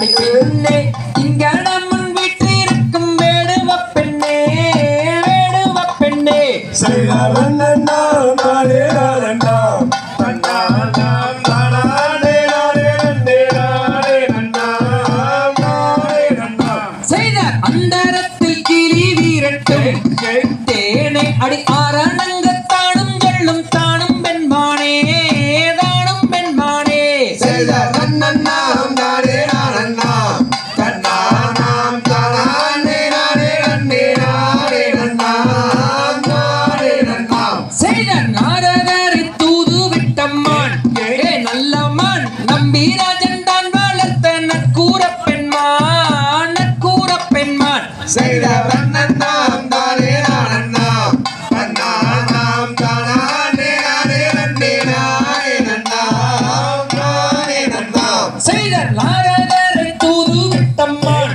பெண்ணே திங்களம்மன் வீட்டில் இருக்கும் வேடுவ பெண்ணே வேடுவ பெண்ணே அந்தரத்தில் கிளி வீரட்டும் தேனை அடி ஆரணங்கத்தானும் சொல்லும் தானும் பெண்மானே தானும் பெண்மானே செய்த நாரதரை தூது விட்டம்மான் நல்லம்மான் நம்பிராஜன் தான் வளர்த்த நற்கூற பெண்மான் நற்கூற பெண்மான் செய்த வண்ணன்னாம் தானே நானண்ணாம் தன்னானாம் தானானே நானே நன்னே நானே நன்னாம் நானே நன்னாம் செய்த நாரதரை தூது விட்டம்மான்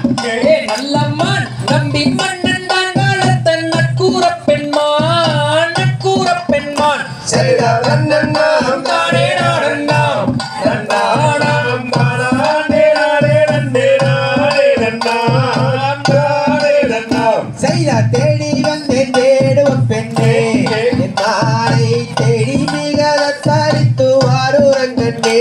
நல்லம்மான் நம்பி மன்னன் தான் வளர்த்த நற்கூற பெண்மான் நற்கூற பெண்மான் செய்த வண்ணன்னாம் தானே நானண்ணாம் தன்னானாம் தானானே நானே நன்னே நானே நன்னாம் நானே நன்னாம் செய்த தேடி வந்தேன் தேடுவ பெண்ணே என் நாளை தேடி மிக தரித்து வாரூரங்கண்ணே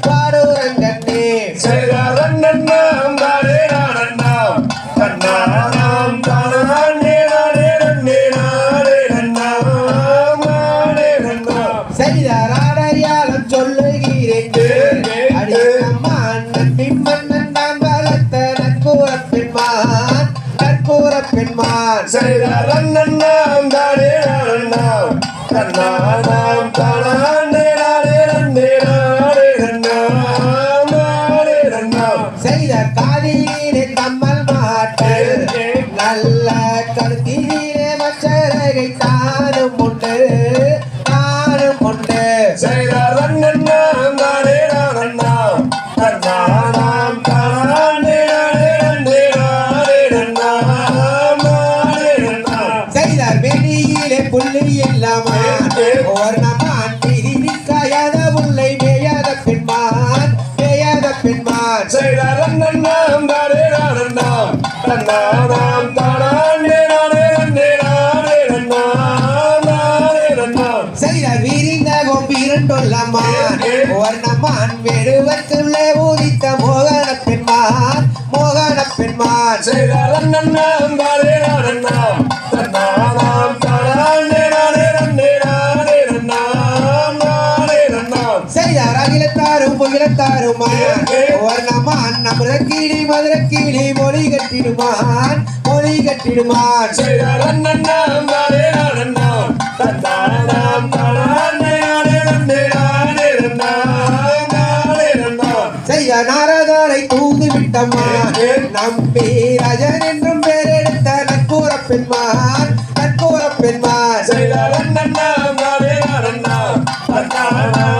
வாரூரங்கண்ணே செய்த வண்ணன்னாம் தானே நானண்ணாம் தன்னானாம் தானானே நானே நன்னே நானே நன்னாம் நானே நன்னாம் செய்த ராடையாளம் சொல்லுகிறேன் அடிக்கம்மான் நம்பி மன்னன் தான் வளர்த்த நற்கூற பெண்மான் நற்கூற பெண்மான் செய்த வண்ணன்னாம் தானே நானண்ணாம் தன்னானாம் தானானே நானே நன்னே நானே நன்னாம் நானே நன்னாம் செய்த காதிலே கம்மல் மாட்டு நல்ல கருத்திலே மச்சரகை தானும் உண்டு தானும் உண்டு செய்த வண்ணன்னாம் தானே நானண்ணாம் தன்னானாம் தானானே நானே நன்னே நானே நன்னாம் நானே நன்னாம் செய்த வெளியிலே புள்ளி இல்லாம ஓர்ணமான் பிரிவிக்காயாத முல்லை மேயாத பெண்மான் மேயாத பெண்மான் செய்த வண்ணன்னாம் தானே நானண்ணாம் தன்னானாம் தானானே நானே நன்னே நானே நன்னாம் நானே நன்னாம் செய்த வீரிந்த கொம்பிரண்டொல்லம்மான் ஓர்ணமான் வேடுவத்துள்ளே ஊதித்த மோகன பெண்மான் மோகன பெண்மான் செய்த வண்ணன்னாம் தானே நானண்ணாம் தன்னானாம் தானானே நானே நன்னே நானே நன்னாம் நானே நன்னாம் செய்த அகிலத்தாரும் புகிலத்தாருமான் ஓர்ணமான் அமிர்தக்கீழி மதுரக்கீழி மொழி கட்டிடுமான் மொழி கட்டிடுமான் செய்த வண்ணன்னாம் தானே நானண்ணாம் தன்னானாம் தானானே நானே நன்னே நானே நன்னாம் நானே நன்னாம் செய்த நாரதரை தூது விட்டம்மான் நம்பி ராஜன் என்றும் பேரெடுத்த நற்கூற பெண்மான் நற்கூற பெண்மான் செய்த வண்ணன்னாம் தானே நானண்ணாம் தன்னானாம்